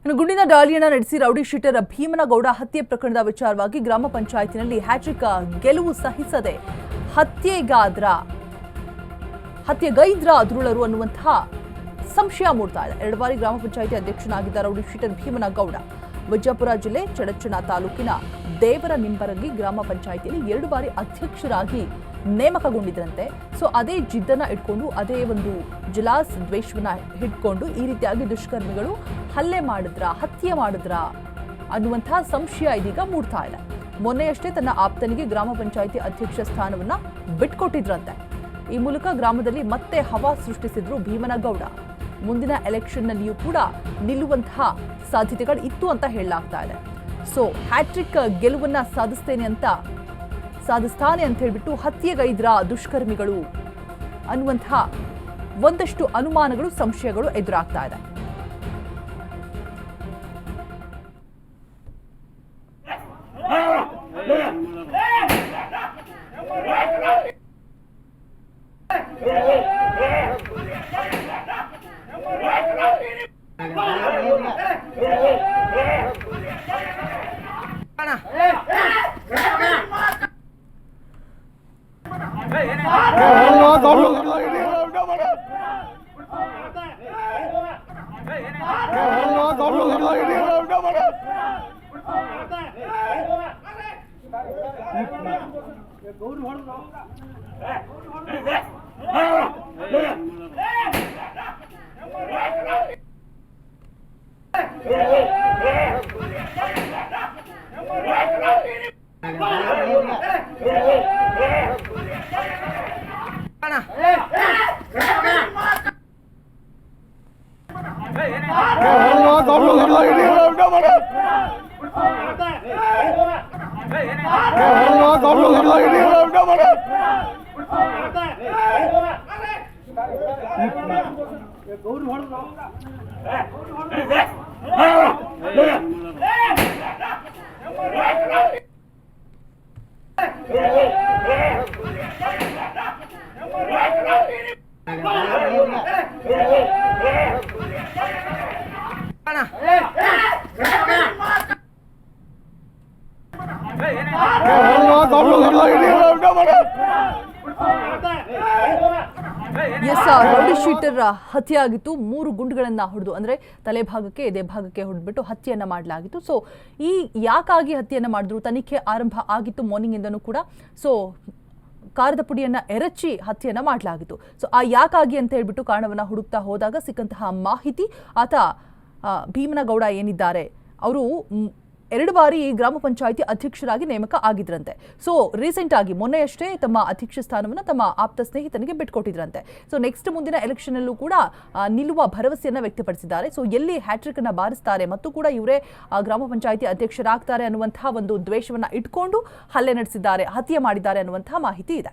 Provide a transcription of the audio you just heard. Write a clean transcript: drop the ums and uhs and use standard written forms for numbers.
ಇನ್ನು ಗುಂಡಿನ ದಾಳಿಯನ್ನು ನಡೆಸಿ ರೌಡಿ ಶೀಟರ್ ಭೀಮನಗೌಡ ಹತ್ಯೆ ಪ್ರಕರಣದ ವಿಚಾರವಾಗಿ ಗ್ರಾಮ ಪಂಚಾಯತಿನಲ್ಲಿ ಹ್ಯಾಟ್ರಿಕ್ ಗೆಲುವು ಸಹಿಸದೆ ಹತ್ಯೆಗೈದ್ರ ದುರುಳರು ಅನ್ನುವಂತಹ ಸಂಶಯ ಮೂಡ್ತಾ ಇದೆ. 2 ಬಾರಿ ಗ್ರಾಮ ಪಂಚಾಯತಿ ಅಧ್ಯಕ್ಷನಾಗಿದ್ದ ರೌಡಿ ಶೀಟರ್ ಭೀಮನಗೌಡ ವಿಜಯಪುರ ಜಿಲ್ಲೆ ಚಡಚಣ ತಾಲೂಕಿನ ದೇವರ ನಿಂಬರಗಿ ಗ್ರಾಮ ಪಂಚಾಯತಿಯಲ್ಲಿ 2 ಬಾರಿ ಅಧ್ಯಕ್ಷರಾಗಿ ನೇಮಕಗೊಂಡಿದ್ರಂತೆ. ಸೊ ಅದೇ ಜಿದ್ದನ್ನ ಇಟ್ಕೊಂಡು ಅದೇ ಒಂದು ಜಲಾಸ್ ದ್ವೇಷವನ್ನ ಹಿಡ್ಕೊಂಡು ಈ ರೀತಿಯಾಗಿ ದುಷ್ಕರ್ಮಿಗಳು ಹತ್ಯೆ ಮಾಡಿದ್ರ ಅನ್ನುವಂತಹ ಸಂಶಯ ಇದೀಗ ಮೂಡ್ತಾ ಇದೆ. ಮೊನ್ನೆಯಷ್ಟೇ ತನ್ನ ಆಪ್ತನಿಗೆ ಗ್ರಾಮ ಪಂಚಾಯತಿ ಅಧ್ಯಕ್ಷ ಸ್ಥಾನವನ್ನ ಬಿಟ್ಕೊಟ್ಟಿದ್ರಂತೆ. ಈ ಮೂಲಕ ಗ್ರಾಮದಲ್ಲಿ ಮತ್ತೆ ಹವಾ ಸೃಷ್ಟಿಸಿದ್ರು ಭೀಮನಗೌಡ. ಮುಂದಿನ ಎಲೆಕ್ಷನ್ನಲ್ಲಿಯೂ ಕೂಡ ನಿಲ್ಲುವಂತಹ ಸಾಧ್ಯತೆಗಳು ಇತ್ತು ಅಂತ ಹೇಳಲಾಗ್ತಾ ಇದೆ. ಸೊ ಹ್ಯಾಟ್ರಿಕ್ ಗೆಲುವನ್ನ ಸಾಧಿಸ್ತಾನೆ ಅಂತ ಹೇಳ್ಬಿಟ್ಟು ಹತ್ಯೆಗೈದ್ರ ದುಷ್ಕರ್ಮಿಗಳು ಅನ್ನುವಂತಹ ಒಂದಷ್ಟು ಅನುಮಾನಗಳು, ಸಂಶಯಗಳು ಎದುರಾಗ್ತಾ ಇದೆ. ರೌಡಿ ಶೀಟರ್ ಹತ್ಯೆ ಆಗಿತ್ತು. 3 ಗುಂಡುಗಳನ್ನ ಹೊಡೆದು, ಅಂದ್ರೆ ತಲೆ ಭಾಗಕ್ಕೆ ಎದೆ ಭಾಗಕ್ಕೆ ಹೊಡೆದ್ಬಿಟ್ಟು ಹತ್ಯೆಯನ್ನ ಮಾಡಲಾಗಿತ್ತು. ಸೊ ಈ ಯಾಕಾಗಿ ಹತ್ಯೆಯನ್ನ ಮಾಡಿದ್ರು, ತನಿಖೆ ಆರಂಭ ಆಗಿತ್ತು ಮಾರ್ನಿಂಗ್ ಇಂದನೂ ಕೂಡ. ಸೊ ಕಾರದ ಪುಡಿಯನ್ನ ಎರಚಿ ಹತ್ಯೆಯನ್ನ ಮಾಡಲಾಗಿತ್ತು. ಸೊ ಆ ಯಾಕಾಗಿ ಅಂತ ಹೇಳ್ಬಿಟ್ಟು ಕಾರಣವನ್ನ ಹುಡುಕ್ತಾ ಹೋದಾಗ ಸಿಕ್ಕಂತಹ ಮಾಹಿತಿ, ಆತ ಭೀಮನಗೌಡ ಏನಿದ್ದಾರೆ ಅವರು 2 ಬಾರಿ ಗ್ರಾಮ ಪಂಚಾಯತಿ ಅಧ್ಯಕ್ಷರಾಗಿ ನೇಮಕ ಆಗಿದ್ರಂತೆ. ಸೊ ರೀಸೆಂಟ್ ಆಗಿ ಮೊನ್ನೆಯಷ್ಟೇ ತಮ್ಮ ಅಧ್ಯಕ್ಷ ಸ್ಥಾನವನ್ನು ತಮ್ಮ ಆಪ್ತ ಸ್ನೇಹಿತನಿಗೆ ಬಿಟ್ಕೊಟ್ಟಿದ್ರಂತೆ. ಸೊ ನೆಕ್ಸ್ಟ್ ಮುಂದಿನ ಎಲೆಕ್ಷನ್ ಅಲ್ಲೂ ಕೂಡ ನಿಲ್ಲುವ ಭರವಸೆಯನ್ನ ವ್ಯಕ್ತಪಡಿಸಿದ್ದಾರೆ. ಸೊ ಎಲ್ಲಿ ಹ್ಯಾಟ್ರಿಕ್ ಅನ್ನ ಬಾರಿಸ್ತಾರೆ ಮತ್ತು ಕೂಡ ಇವರೇ ಗ್ರಾಮ ಪಂಚಾಯತಿ ಅಧ್ಯಕ್ಷರಾಗ್ತಾರೆ ಅನ್ನುವಂತಹ ಒಂದು ದ್ವೇಷವನ್ನ ಇಟ್ಕೊಂಡು ಹತ್ಯೆ ಮಾಡಿದ್ದಾರೆ ಅನ್ನುವಂತಹ ಮಾಹಿತಿ ಇದೆ.